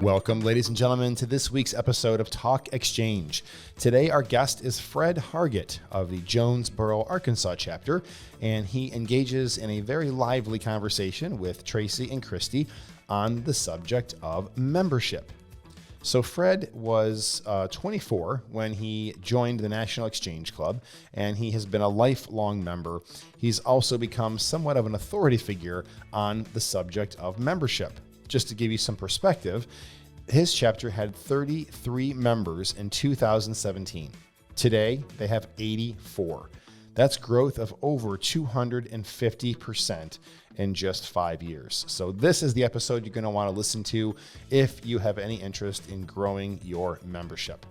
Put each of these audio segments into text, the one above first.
Welcome, ladies and gentlemen, to this week's episode of Talk Exchange. Today, our guest is Fred Hargett of the Jonesboro, Arkansas chapter, and he engages in a very lively conversation with Tracy and Christy on the subject of membership. So Fred was 24 when he joined the National Exchange Club, and he has been a lifelong member. He's also become somewhat of an authority figure on the subject of membership. Just to give you some perspective, his chapter had 33 members in 2017. Today, they have 84. That's growth of over 250% in just 5 years. So this is the episode you're going to want to listen to if you have any interest in growing your membership.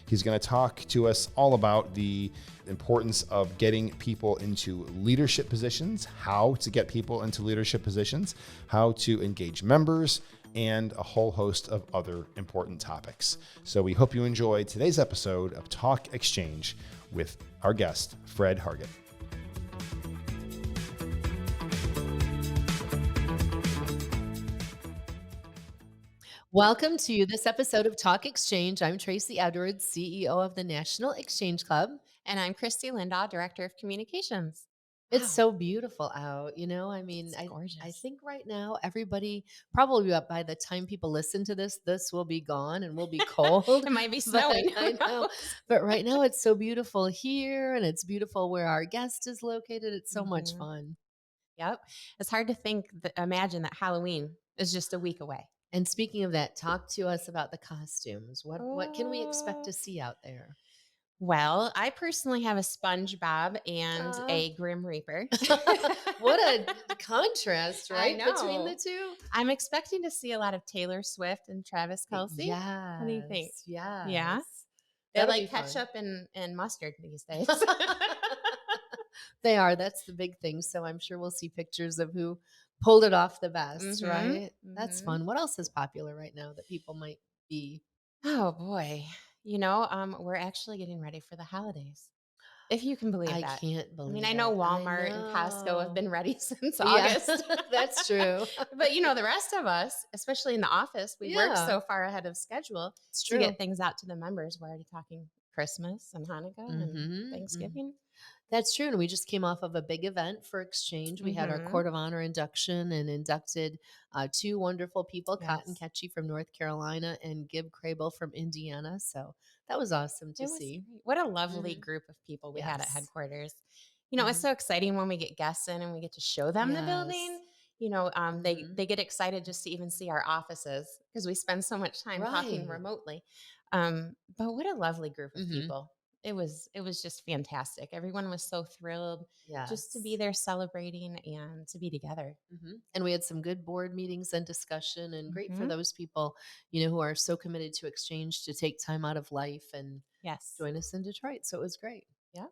He's going to talk to us all about the importance of getting people into leadership positions, how to get people into leadership positions, how to engage members, and a whole host of other important topics. So we hope you enjoy today's episode of Talk Exchange with our guest, Fred Hargett. Welcome to this episode of Talk Exchange. I'm Tracy Edwards, CEO of the National Exchange Club. And I'm Christy Lindahl, Director of Communications. It's Wow. so beautiful out, It's I gorgeous. think right now everybody, probably by the time people listen to this will be gone and will be cold. It might be But snowing. I know. But right now it's so beautiful here, and it's beautiful where our guest is located. It's so much Mhm. fun. Yep. It's hard to imagine that Halloween is just a week away. And speaking of that, talk to us about the costumes. What can we expect Oh. to see out there? Well, I personally have a SpongeBob and Uh, a Grim Reaper. What a contrast, I right? Between the know. two. I'm expecting to see a lot of Taylor Swift and Travis Kelce. What do you think? Yes, yes. Yeah. They That'll be like fun. ketchup and mustard these days. They are. That's the big thing. So I'm sure we'll see pictures of who pulled it off the best, Mhm, right? That's mhm. fun. What else is popular right now that people might be? Oh boy. We're actually getting ready for the holidays. If you can believe I that. can't I mean, believe I know it. I Walmart and Costco have know. been ready since Yeah, August. that's true. But the rest of us, especially in the office, we work Yeah, so far ahead of schedule it's to true. get things out to the members. We're already talking Christmas and Hanukkah and Mm-hmm. Thanksgiving. That's true. And we just came off of a big event for Exchange. We had our Mhm. Court of Honor induction and inducted two wonderful people, Cotton Yes. Ketchy from North Carolina and Gib Crable from Indiana. So that was awesome to It was see. great. What a lovely Mhm. group of people we had at Yes. headquarters. It's Mhm. so exciting when we get guests in and we get to show them the Yes. building. They Mhm. they get excited just to even see our offices because we spend so much time talking Right. remotely. But what a lovely group of Mhm. people. It was just fantastic. Everyone was so thrilled just to be Yes. there celebrating and to be together. And we had some good board meetings and discussion, and great for Hmm. those people, who are so committed to Exchange to take time out of life and Yes. join us in Detroit. So it was great. Yeah.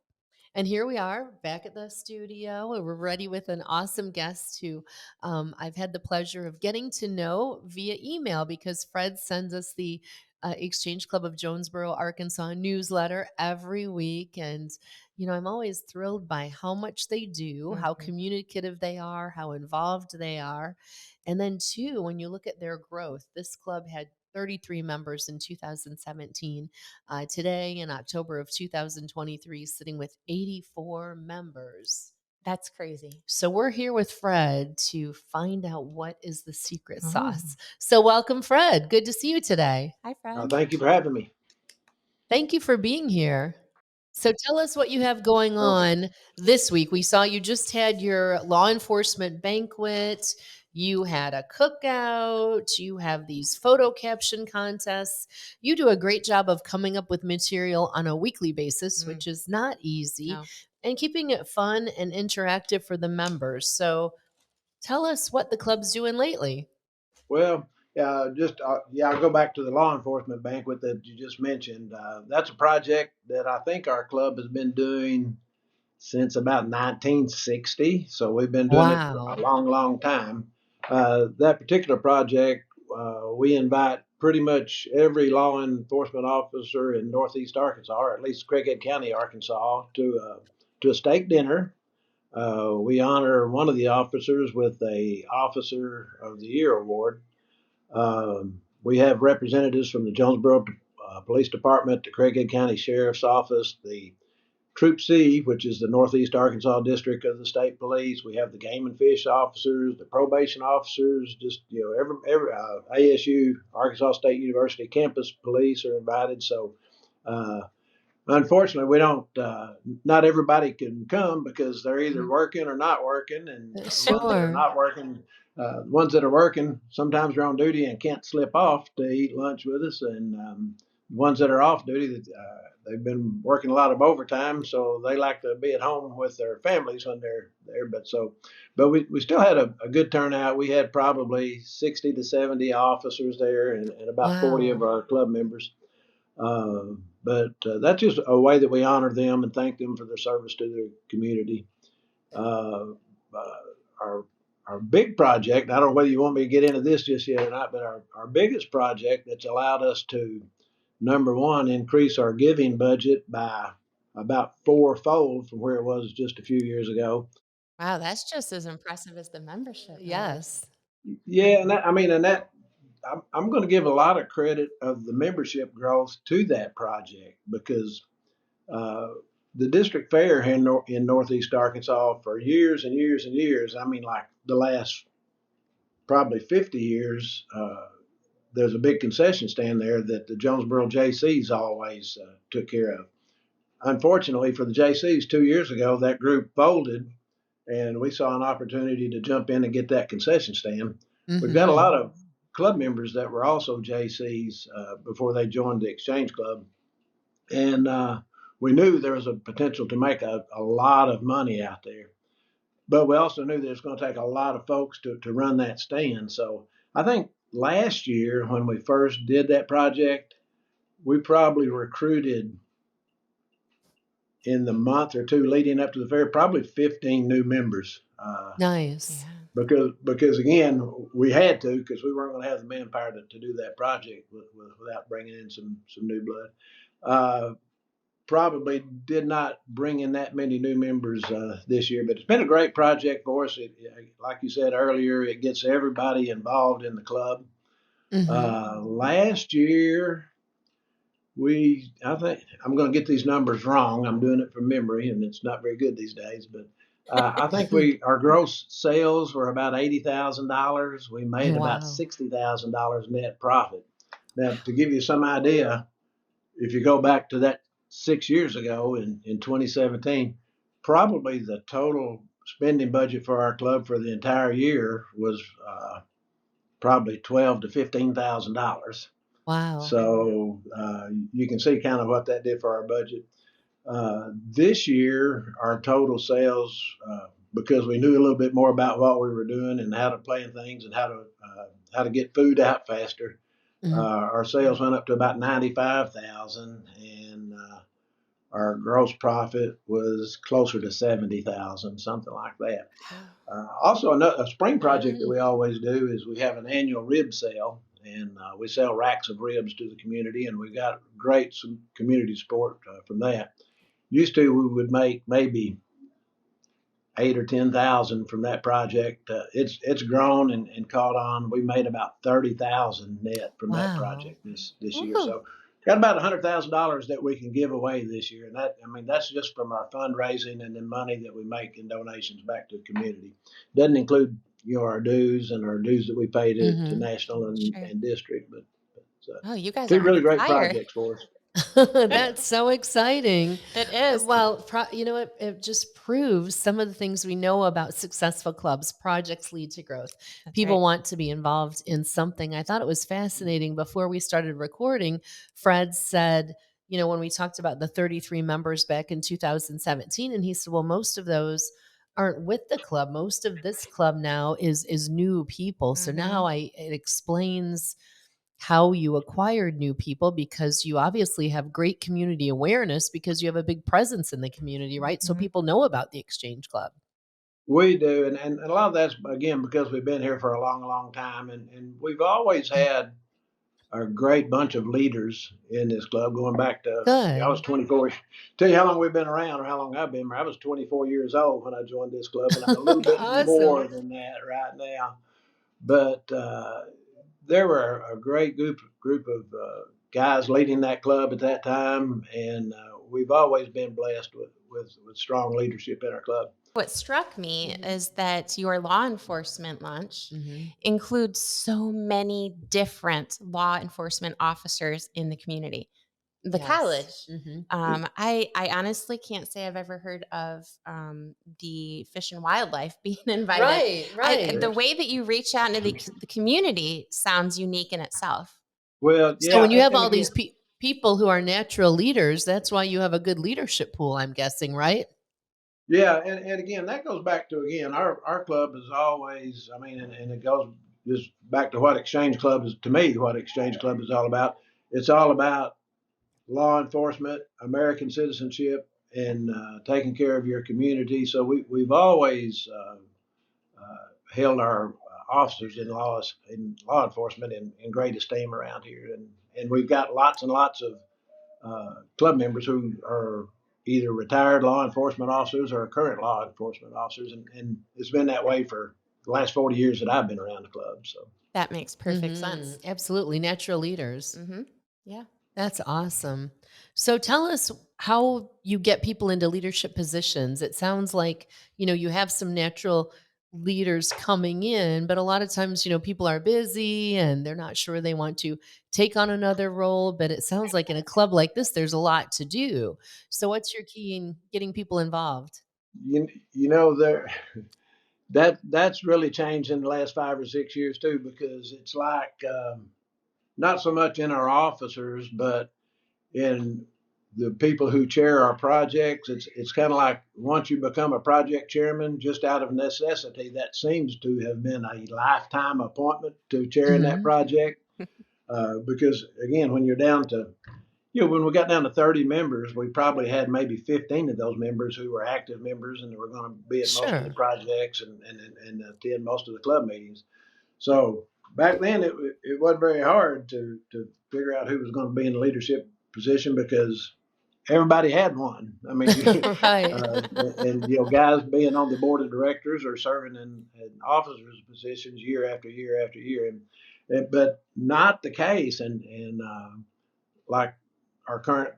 And here we are back at the studio. And we're ready with an awesome guest who I've had the pleasure of getting to know via email because Fred sends us the Exchange Club of Jonesboro, Arkansas newsletter every week. And, I'm always thrilled by how much they do, how Hmm. communicative they are, how involved they are. And then, too, when you look at their growth, this club had 33 members in 2017. Today, in October of 2023, sitting with 84 members. That's crazy. So we're here with Fred to find out what is the secret Oh. sauce. So welcome, Fred. Good to see you today. Hi, Fred. Thank you for having me. Thank you for being here. So tell us what you have going Okay. on this week. We saw you just had your law enforcement banquet. You had a cookout. You have these photo caption contests. You do a great job of coming up with material on a weekly basis, Mm, which is not easy, no. and keeping it fun and interactive for the members. So tell us what the club's doing lately. Well, I'll go back to the law enforcement banquet that you just mentioned. That's a project that I think our club has been doing since about 1960. So we've been doing it for a Wow. long, long time. That particular project, we invite pretty much every law enforcement officer in Northeast Arkansas, or at least Craighead County, Arkansas, to a steak dinner. We honor one of the officers with a Officer of the Year award. We have representatives from the Jonesboro Police Department, the Craighead County Sheriff's Office, the Troop C, which is the Northeast Arkansas District of the State Police. We have the game and fish officers, the probation officers, just every ASU, Arkansas State University campus police are invited. So uh, unfortunately, we don't. Not everybody can come because they're either Mhm. working or not working, and the ones that are Sure. not working, the ones that are working, sometimes they're on duty and can't slip off to eat lunch with us, and the ones that are off duty, they've been working a lot of overtime, so they like to be at home with their families when they're there. But we still had a good turnout. We had probably 60 to 70 officers there, and about 40 of Wow. our club members. But that's just a way that we honor them and thank them for their service to their community. Uh, uh, our our big project, I don't know whether you want me to get into this just yet or not, but our biggest project that's allowed us to, number one, increase our giving budget by about fourfold from where it was just a few years ago. Wow, that's just as impressive as the membership numbers. Yes. Yeah, and that, I mean, and that I'm going to give a lot of credit of the membership growth to that project because uh, the district fair in Northeast Arkansas for years and years and years. I mean, like the last probably 50 years. There's a big concession stand there that the Jonesboro JCs always took care of. Unfortunately for the JCs, 2 years ago, that group folded, and we saw an opportunity to jump in and get that concession stand. We've got a Mhm. lot of club members that were also JCs before they joined the Exchange Club, and we knew there was a potential to make a lot of money out there. But we also knew that it's going to take a lot of folks to run that stand. So I think last year when we first did that project, we probably recruited in the month or two leading up to the fair probably 15 new members. Nice. Yeah. Because again we had to because we weren't going to have the manpower to do that project without bringing in some new blood. Probably did not bring in that many new members this year, but it's been a great project for us. Like you said earlier, it gets everybody involved in the club. Mhm. Last year, I think I'm going to get these numbers wrong. I'm doing it from memory, and it's not very good these days. But I think our gross sales were about $80,000. We made about Wow. $60,000 net profit. Now, to give you some idea, if you go back to that 6 years ago in 2017, probably the total spending budget for our club for the entire year was probably $12,000 to $15,000. Wow. So you can see kind of what that did for our budget. This year, our total sales, because we knew a little bit more about what we were doing and how to plan things and how to get food out faster, Mhm. our sales went up to about 95,000, and our gross profit was closer to 70,000, something like that. Also, a spring project that Mm. we always do is we have an annual rib sale, and we sell racks of ribs to the community, and we got great some community support from that. Used to we would make maybe 8 or 10,000 from that project. It's grown and caught on. We made about 30,000 net from that Wow. project this year. Ooh. So got about $100,000 that we can give away this year, and that I mean that's just from our fundraising and the money that we make in donations back to the community. Doesn't include our dues and our dues that we pay to Mhm. national Sure. and district, but Oh, you guys two are on really great fire. projects for us. That's so exciting. It is. Well, you know what? It just proves some of the things we know about successful clubs. Projects lead to growth. That's People right. want to be involved in something. I thought it was fascinating. Before we started recording, Fred said, when we talked about the 33 members back in 2017, and he said, well, most of those aren't with the club. Most of this club now is new people. So now Mhm. it explains how you acquired new people because you obviously have great community awareness because you have a big presence in the community, right? So Mhm. people know about the Exchange Club. We do, and a lot of that's again because we've been here for a long, long time, and we've always had a great bunch of leaders in this club going back to, I was Good. 24. Tell you how long we've been around or how long I've been. I was 24 years old when I joined this club, and I'm a little bit more Awesome. than that right now. But there were a great group of guys leading that club at that time, and we've always been blessed with strong leadership in our club. What struck me Mhm. is that your law enforcement lunch Mhm. includes so many different law enforcement officers in the community. The Yes. college, Mhm. I honestly can't say I've ever heard of the Fish and Wildlife being invited. Right, right. The way that you reach out into the community sounds unique in itself. Well, So yeah, when you have and all these again, people who are natural leaders, that's why you have a good leadership pool, I'm guessing, right? yeah, and again, that goes back to again our club is always. I mean, and it goes just back to what Exchange Club is to me. What Exchange Club is all about. It's all about law enforcement, American citizenship, and taking care of your community. So we've always held our officers in law enforcement in great esteem around here, and we've got lots and lots of club members who are either retired law enforcement officers or current law enforcement officers, and it's been that way for the last 40 years that I've been around the club. So That makes perfect sense. Absolutely, natural leaders. Hmm. Yeah. That's awesome. So tell us how you get people into leadership positions. It sounds like, you have some natural leaders coming in, but a lot of times, people are busy and they're not sure they want to take on another role. But it sounds like in a club like this, there's a lot to do. So what's your key in getting people involved? you know there that's really changed in the last 5 or 6 years too, because it's like not so much in our officers, but in the people who chair our projects. It's kind of like once you become a project chairman, just out of necessity, that seems to have been a lifetime appointment to chairing that Hmm. project. Because again, when you're down to when we got down to 30 members, we probably had maybe 15 of those members who were active members and were going to be at most of the Sure. projects and attend most of the club meetings. So back then, it wasn't very hard to figure out who was going to be in the leadership position because everybody had one. I mean, Right. and guys being on the board of directors or serving in officers positions year after year after year, but not the case. And like our current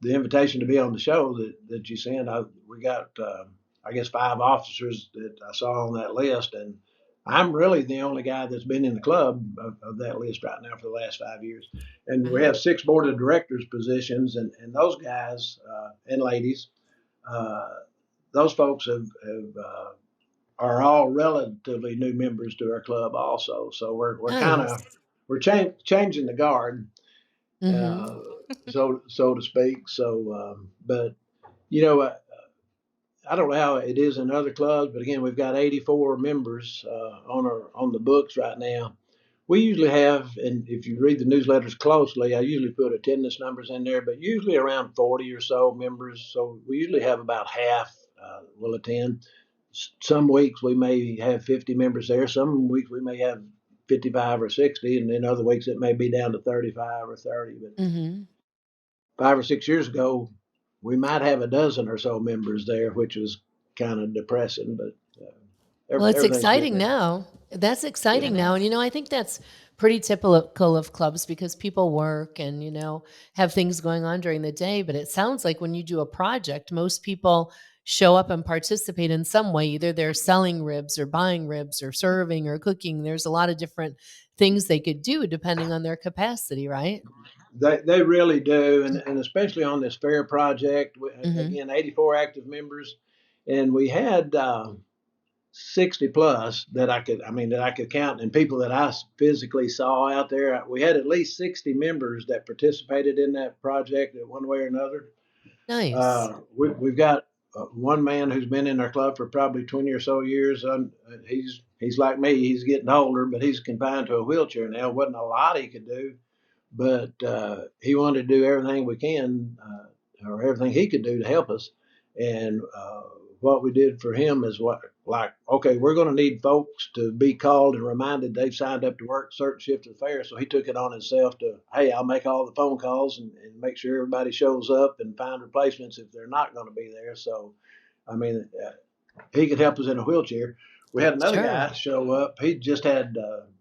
the invitation to be on the show that you sent, we got I guess 5 officers that I saw on that list, and I'm really the only guy that's been in the club of that list right now for the last 5 years. And we Wow. have 6 board of directors positions, and those guys and ladies, uh, those folks are all relatively new members to our club also. So we're kind Nice. of changing the guard, Hmm. uh, so to speak. So, but you know, I don't know how it is in other clubs, but again, we've got 84 members on the books right now. We usually have, and if you read the newsletters closely, I usually put attendance numbers in there, but usually around 40 or so members. So we usually have about half will attend. Some weeks we may have 50 members there. Some weeks we may have 55 or 60, and then other weeks it may be down to 35 or 30. But Hmm. 5 or 6 years ago, we might have a dozen or so members there, which was kind of depressing, but Well, it's everything's good exciting now. now. That's Yeah. exciting It now. And, is. I think that's pretty typical of clubs because people work and, have things going on during the day. But it sounds like when you do a project, most people show up and participate in some way. Either they're selling ribs or buying ribs or serving or cooking. There's a lot of different things they could do depending on their capacity, right? They really do, and especially on this fair project. Hmm. Again, 84 active members, and we had 60 plus that I could count, and people that I physically saw out there. We had at least 60 members that participated in that project in one way or another. Nice. We've got one man who's been in our club for probably 20 or so years. He's like me. He's getting older, but he's confined to a wheelchair now. Wasn't a lot he could do, but he wanted to do everything we can or everything he could do to help us. And what we did for him is what like, okay, we're going to need folks to be called and reminded they've signed up to work certain shift of the fair. So he took it on himself to, hey, I'll make all the phone calls and make sure everybody shows up and find replacements if they're not going to be there. So, I mean, he could help us in a wheelchair. We had another Sure. guy show up. He just had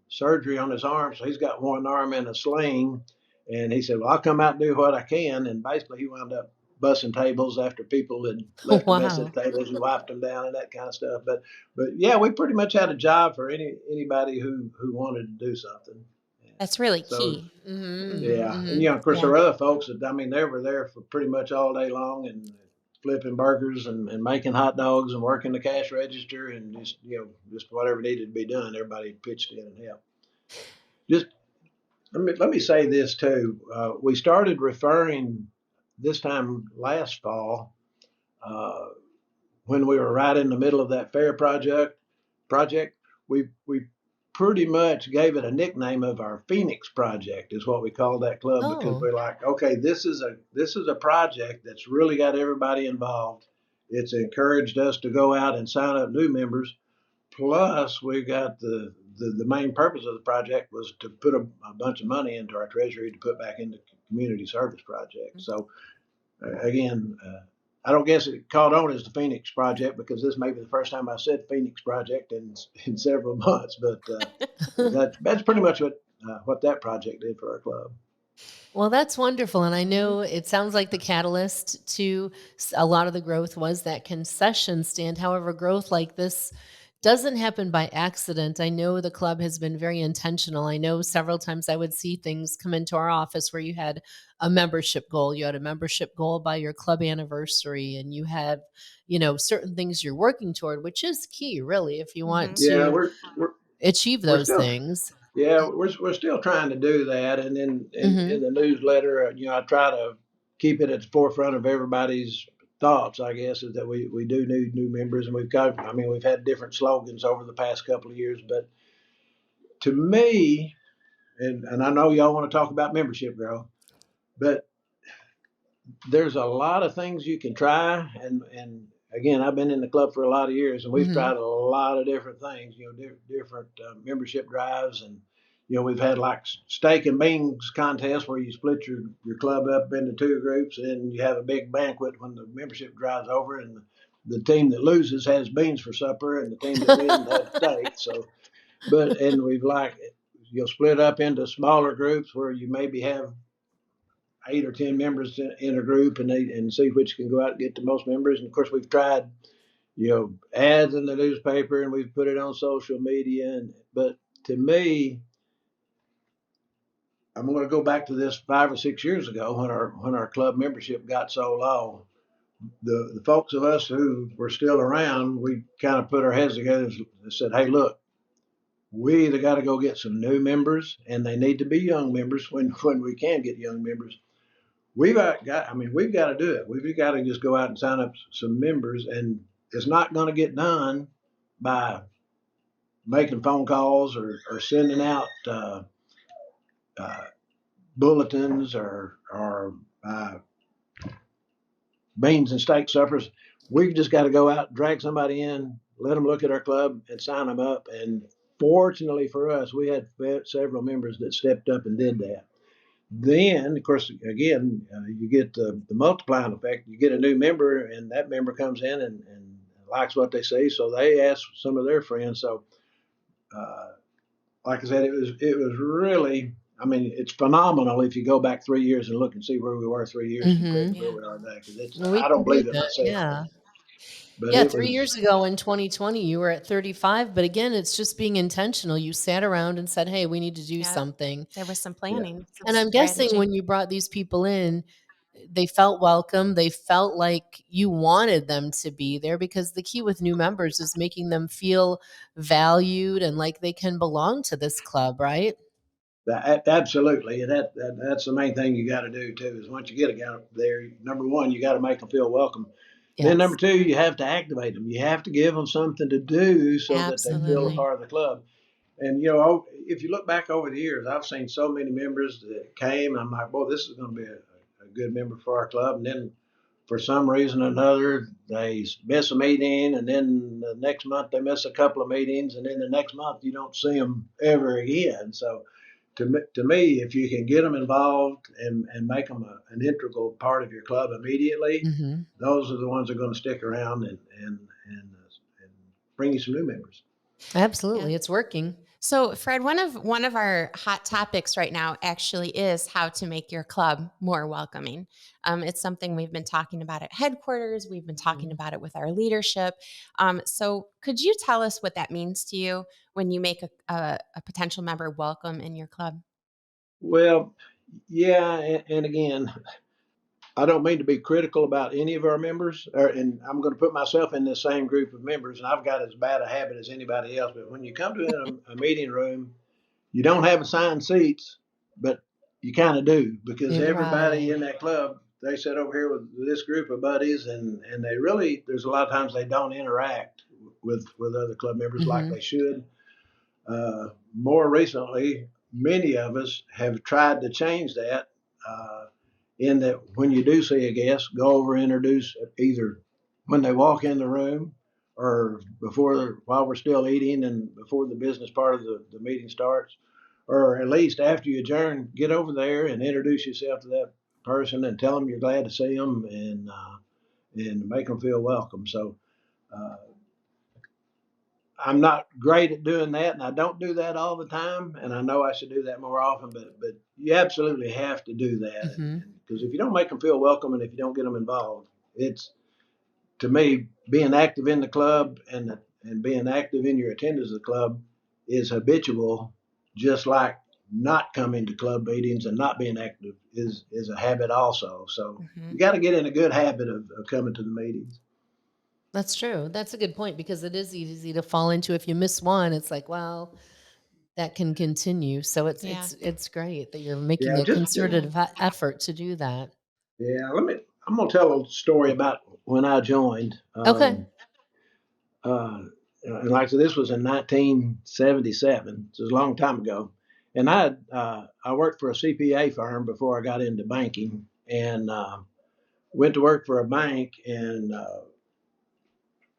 surgery on his arm, so he's got one arm in a sling. And he said, "Well, I'll come out and do what I can." And basically, he wound up bussing tables after people had left a mess at Wow. the tables and wiped them down and that kind of stuff. But yeah, we pretty much had a job for anybody who wanted to do something. That's really So key. Mm-hmm. yeah, and Mm-hmm. of course, Yeah. there were other folks that, I mean, they were there for pretty much all day long and flipping burgers and making hot dogs and working the cash register and just, just whatever needed to be done. Everybody pitched in and helped. Just let me say this too. We started referring this time last fall, uh, when we were right in the middle of that fair project, we pretty much gave it a nickname of our Phoenix Project, is what we called that club, because Oh. we're like, okay, this is a project that's really got everybody involved. It's encouraged us to go out and sign up new members. Plus, we got the main purpose of the project was to put a bunch of money into our treasury to put back into community service projects. So again, I don't guess it caught on as the Phoenix Project because this may be the first time I said Phoenix Project in several months, but that's pretty much what that project did for our club. Well, that's wonderful. And I Mhm. know it sounds like the catalyst to a lot of the growth was that concession stand. However, growth like this doesn't happen by accident. I know the club has been very intentional. I know several times I would see things come into our office where you had a membership goal. You had a membership goal by your club anniversary, and you have, certain things you're working toward, which is key, really, if you want Mhm. Yeah, to we're achieve we're those still things. Yeah, we're still trying to do that, and then in Hmm. the newsletter, I try to keep it at the forefront of everybody's thoughts. I guess is that we do need new members, and we've had different slogans over the past couple of years, but to me, and I know y'all want to talk about membership growth, but there's a lot of things you can try, and again, I've been in the club for a lot of years, and we've Hmm. tried a lot of different things, different membership drives, and we've had like steak and beans contest where you split your club up into two groups, and you have a big banquet when the membership drive's over, and the team that loses has beans for supper, and the team that wins has steak. So, and we've like you'll split up into smaller groups where you maybe have 8 or 10 members in a group, and see which can go out and get the most members. And of course, we've tried ads in the newspaper, and we've put it on social media. But to me, I'm going to go back to this 5 or 6 years ago when our club membership got so low. The folks of us who were still around, we kind of put our heads together and said, "Hey, look, we either got to go get some new members, and they need to be young members when we can get young members, we've got to do it. We've got to just go out and sign up some members, and it's not going to get done by making phone calls or sending out uh, bulletins or beans and steak suppers. We've just got to go out, drag somebody in, let them look at our club, and sign them up. And fortunately for us, we had several members that stepped up and did that. Then, of course, again, you get the multiplying effect. You get a new member, and that member comes in and likes what they see, so they ask some of their friends. So, uh, like I said, it was really. I mean, it's phenomenal if you go back 3 years and look and see where we were 3 years compared Hmm. to where Yeah. we are now. Because it's We I can don't do believe it that. myself, Yeah. but Yeah, it 3 was years ago in 2020, you were at 35, but again, it's just being intentional. You sat around and said, "Hey, we need to do Yeah. something." There was some yeah. planning, some And I'm guessing strategy. when you brought these people in, they felt welcome. They felt like you wanted them to be there because the key with new members is making them feel valued and like they can belong to this club, right? Absolutely, and that's the main thing you got to do too. Is once you get a guy there, number one, you got to make them feel welcome. Then number Yes. two, you have to activate them. You have to give them something to do so that they feel a Absolutely. part of the club. And if you look back over the years, I've seen so many members that came. I'm like, well, this is going to be a good member for our club. And then for some reason or another, they miss a meeting, and then the next month they miss a couple of meetings, and then the next month you don't see them ever again. So to me, if you can get them involved and make them an integral part of your club immediately, Hmm. those are the ones that are going to stick around and bring you some new members. Yeah. Absolutely. It's working. So, Fred, one of our hot topics right now actually is how to make your club more welcoming. It's something we've been talking about at headquarters. We've been talking Mhm. about it with our leadership. So, could you tell us what that means to you when you make a potential member welcome in your club? Well, yeah, and again, I don't mean to be critical about any of our members, and I'm going to put myself in the same group of members, and I've got as bad a habit as anybody else. But when you come to a meeting room, you don't have assigned seats, but you kind of do, because everybody Right. in that club, they sit over here with this group of buddies, and they really, there's a lot of times they don't interact with other club members like Hmm. they should. More recently, many of us have tried to change that. In that, when you do see a guest, go over and introduce either when they walk in the room, or before, while we're still eating and before the business part of the meeting starts, or at least after you adjourn, get over there and introduce yourself to that person and tell them you're glad to see them, and make them feel welcome. So uh, I'm not great at doing that, and I don't do that all the time. And I know I should do that more often, but you absolutely have to do that, Hmm. and because if you don't make them feel welcome and if you don't get them involved, it's, to me, being active in the club and being active in your attendance of the club is habitual, just like not coming to club meetings and not being active is a habit also. So Hmm. you got to get in a good habit of coming to the meetings. That's true. That's a good point because it is easy to fall into. If you miss one, it's like, well, that can continue. So it's Yeah. it's great that you're making Yeah, a just concerted effort to do that. yeah. I'm gonna tell a story about when I joined. Okay. And like I said, this was in 1977. So it was a long time ago. And I worked for a CPA firm before I got into banking, and went to work for a bank. And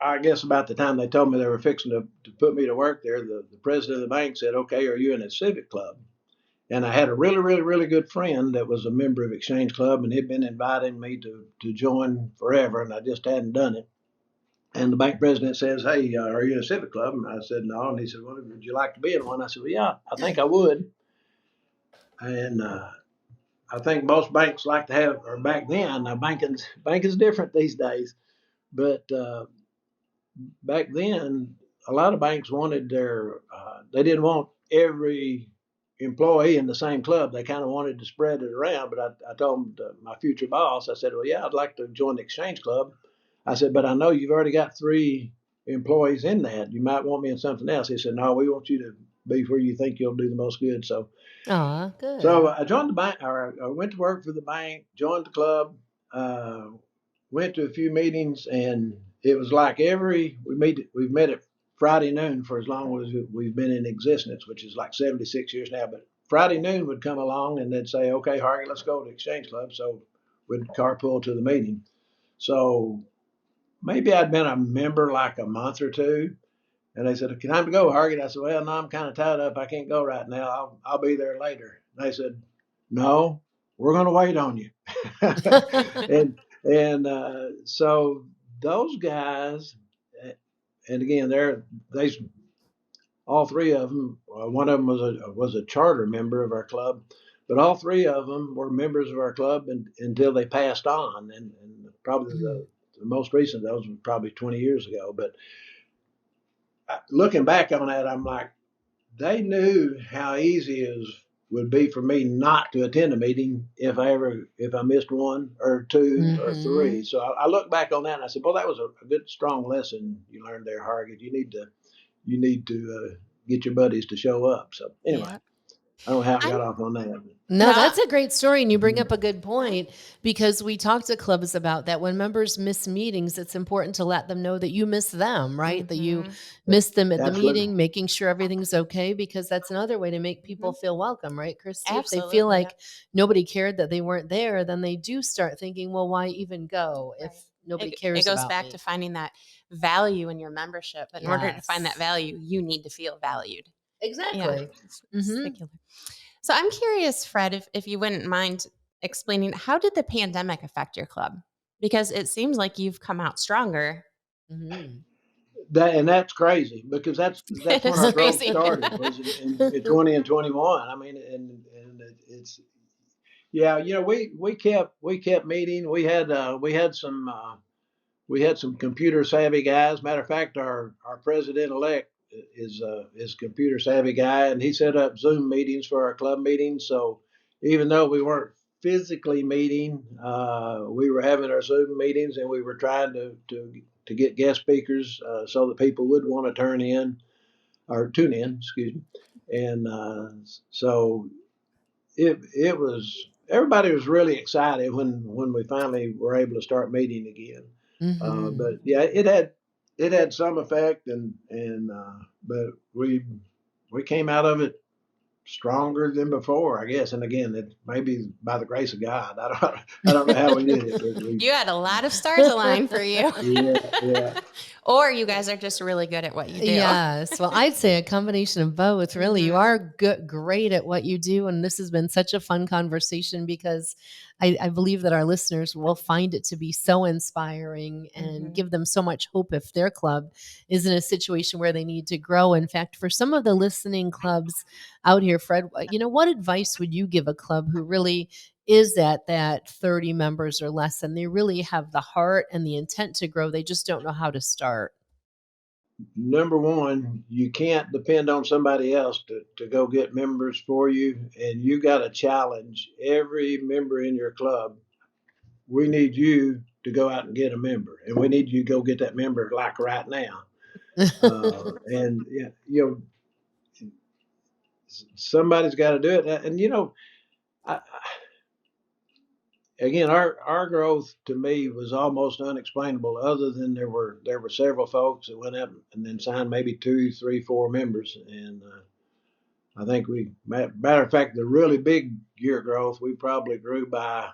I guess about the time they told me they were fixing to put me to work there, the president of the bank said, "Okay, are you in a civic club?" And I had a really, really, really good friend that was a member of Exchange Club, and he'd been inviting me to join forever, and I just hadn't done it. And the bank president says, "Hey, are you in a civic club?" And I said, "No." And he said, "Well, would you like to be in one?" I said, "Well, yeah, I think I would." And I think most banks like to have, or back then, now banking's different these days, but back then, a lot of banks wanted they didn't want every employee in the same club. They kind of wanted to spread it around. But I told my future boss, I said, "Well, yeah, I'd like to join the Exchange Club." I said, "But I know you've already got 3 employees in that. You might want me in something else." He said, "No, we want you to be where you think you'll do the most good." Ah, So good. I joined the bank, or I went to work for the bank, joined the club, uh, went to a few meetings, and it was like we've met at Friday noon for as long as we've been in existence, which is like 76 years now. But Friday noon would come along and they'd say, "Okay, Hargett, let's go to Exchange Club." So we'd carpool to the meeting. So maybe I'd been a member like a month or two, and they said, "Time to go, Hargett." I said, "Well, no, I'm kind of tied up. I can't go right now. I'll be there later." And they said, "No, we're going to wait on you." So those guys, and again, they all 3 of them. One of them was a charter member of our club, but all 3 of them were members of our club until they passed on. And probably Mhm. the most recent of those was probably 20 years ago. But looking back on that, I'm like, they knew how easy it would be for me not to attend a meeting if I missed one or two or three. Mhm. So I look back on that and I said, "Well, that was a good strong lesson you learned there, Hargett. You need to get your buddies to show up." So anyway, Yeah. I don't know how I I'm got off on that. No, no, that's a great story, and you bring Mhm. up a good point because we talk to clubs about that. When members miss meetings, it's important to let them know that you miss them, right? That you mhm, Yeah, miss them at the absolutely. meeting, making sure everything's okay, because that's another way to make people mhm. feel welcome, right, Christy? If they feel Absolutely, like yep, nobody cared that they weren't there, then they do start thinking, well, why even go if right. nobody It cares goes about back to me? finding that value in your membership. But in order to find that Yes, value, you need to feel valued. Yeah, exactly. it's Hmm. particular. So I'm curious, Fred, if you wouldn't mind explaining, how did the pandemic affect your club? Because it seems like you've come out stronger. Hmm. That's crazy because It that's when is our growth crazy. started was in 20 and 21. I mean, and it's yeah, we kept meeting. We had some computer savvy guys. Matter of fact, our president elect is computer savvy guy, and he set up Zoom meetings for our club meetings. So even though we weren't physically meeting, we were having our Zoom meetings, and we were trying to get guest speakers so that people would want to tune in, excuse me. And so it was everybody was really excited when we finally were able to start meeting again. Hmm. But yeah, it had some effect, and but we came out of it stronger than before, I guess. And again, it maybe by the grace of God. I don't know how we did it, but we You had a lot of stars align for you. yeah yeah Or you guys are just really good at what you do. Yes. Well, I'd say a combination of both, really. You Mhm, are good, great at what you do. And this has been such a fun conversation because I believe that our listeners will find it to be so inspiring and mhm. give them so much hope if their club is in a situation where they need to grow. In fact, for some of the listening clubs out here, Fred, what advice would you give a club who really is at that 30 members or less and they really have the heart and the intent to grow? They just don't know how to start. Number one, you can't depend on somebody else to go get members for you, and you got to challenge every member in your club. We need you to go out and get a member, and we need you to go get that member like right now. And yeah, somebody's got to do it. And I, again, our growth to me was almost unexplainable. Other than there were several folks that went up and then signed maybe two, three, four members, and I think matter of fact, the really big year growth, we probably grew by,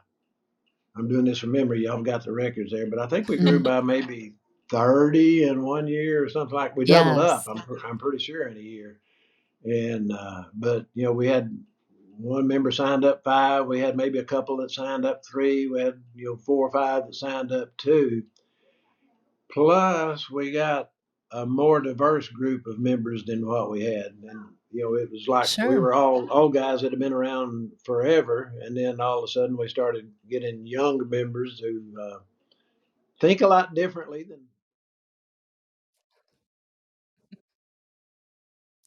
I'm doing this from memory, y'all got the records there, but I think we grew by maybe 30 in one year or something like we doubled up. Yes. I'm pretty sure in a year. And, but, we had one member signed up five. We had maybe a couple that signed up three. We had, four or five that signed up two. Plus, we got a more diverse group of members than what we had. And, it was like we Sure. were all old guys that had been around forever. And then all of a sudden we started getting younger members who think a lot differently than.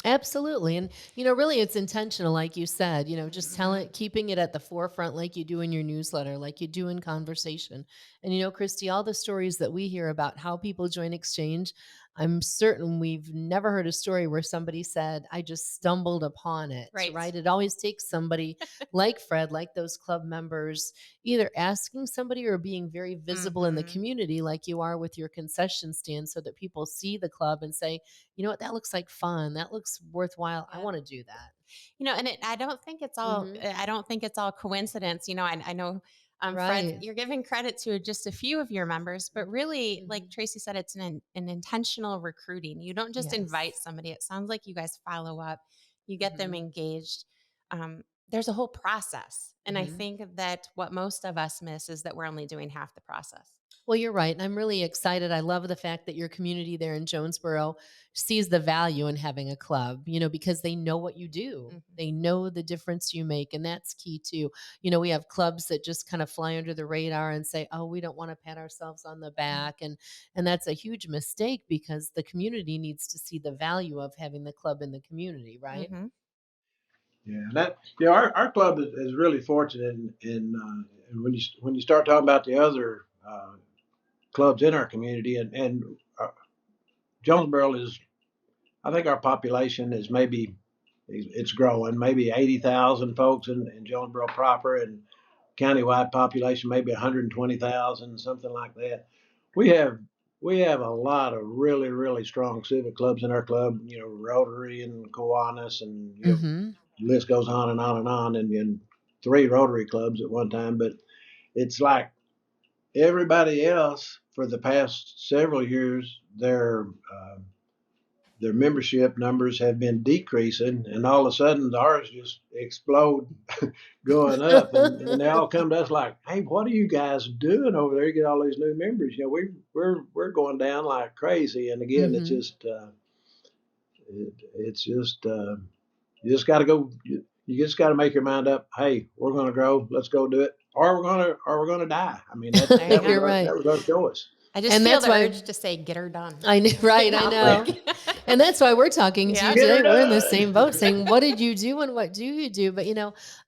Absolutely. And, really it's intentional, like you said, just Mhm, talent, keeping it at the forefront, like you do in your newsletter, like you do in conversation. And, Christy, all the stories that we hear about how people join Exchange, I'm certain we've never heard a story where somebody said, I just stumbled upon it, right. right? It always takes somebody like Fred, like those club members, either asking somebody or being very visible in the Mhm, community, like you are with your concession stand, so that people see the club and say, you know what, that looks like fun. That looks worthwhile. I yeah. want to do that. And I don't think it's all. Hmm. I don't think it's all coincidence. I know, Fred, Right. you're giving credit to just a few of your members, but really, like Hmm. Tracy said, it's an intentional recruiting. You don't just invite Yes. somebody. It sounds like you guys follow up. You get them Hmm. engaged. There's a whole process, and I Hmm. think that what most of us miss is that we're only doing half the process. Well, you're right. And I'm really excited. I love the fact that your community there in Jonesboro sees the value in having a club, because they know what you do. Mhm. They know the difference you make. And that's key too. We have clubs that just kind of fly under the radar and say, oh, we don't want to pat ourselves on the back. And that's a huge mistake because the community needs to see the value of having the club in the community, right? Mhm. Yeah, our club is really fortunate, and when you start talking about the other clubs in our community, and Jonesboro is, I think our population is maybe it's growing. Maybe 80,000 folks in Jonesboro proper, and countywide population maybe 120,000, something like that. We have we have a lot of really strong civic clubs in our club. Rotary and Kiwanis, and Mm-hmm. the list goes on and on and on. And 3 Rotary clubs at one time. But it's like everybody else for the past several years, their membership numbers have been decreasing, and all of a sudden ours just explode going up, and they all come to us like, "Hey, what are you guys doing over there? You get all these new members. We're going down like crazy." And again, Mm-hmm. it's just you just got to go. You just got to make your mind up. Hey, we're going to grow. Let's go do it, or we're gonna die. I mean, There you You're go. right. that was our choice. I just And feel that's the why- urge to say, get her done. I know, right? I No. know. And that's why we're talking to Yeah. you Get her today. We're in the done. same boat saying, what did you do and what do you do? But,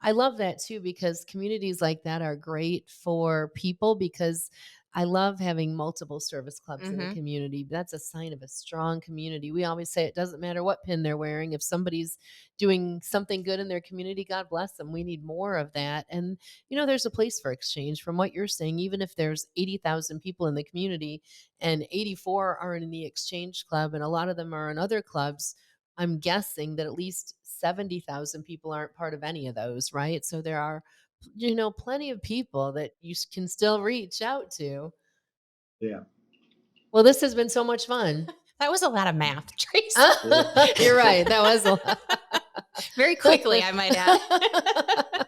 I love that too, because communities like that are great for people, because I love having multiple service clubs in the Mhm. community. That's a sign of a strong community. We always say it doesn't matter what pin they're wearing. If somebody's doing something good in their community, God bless them. We need more of that. And, there's a place for exchange from what you're saying. Even if there's 80,000 people in the community and 84 are in the exchange club and a lot of them are in other clubs, I'm guessing that at least 70,000 people aren't part of any of those, right? So there are, plenty of people that you can still reach out to. Yeah. Well, this has been so much fun. That was a lot of math, Tracy. You're right. That was a lot. Very quickly, I might add.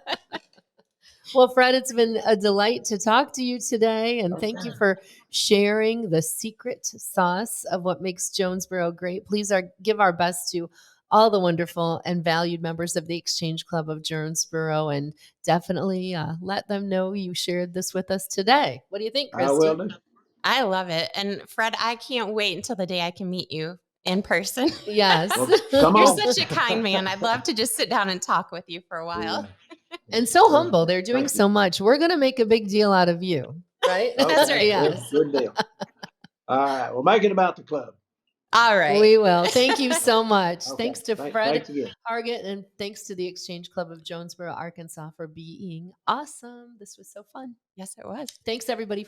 Well, Fred, it's been a delight to talk to you today. And thank you for sharing the secret sauce of what makes Jonesboro great. Please give our best to all the wonderful and valued members of the Exchange Club of Jonesboro, and definitely let them know you shared this with us today. What do you think, I Christy? will do. I love it. And Fred, I can't wait until the day I can meet you in person. Yes. Well, come You're on. such a kind man. I'd love to just sit down and talk with you for a while. Yeah. And so humble. They're doing Thank you. so much. We're going to make a big deal out of you, right? That's right. Yes. Good deal. All right. Well, make it about the club. All right. We will. Thank you so much. Okay. Thanks to Thanks Fred again. Hargett, and thanks to the Exchange Club of Jonesboro, Arkansas, for being awesome. This was so fun. Yes, it was. Thanks, everybody.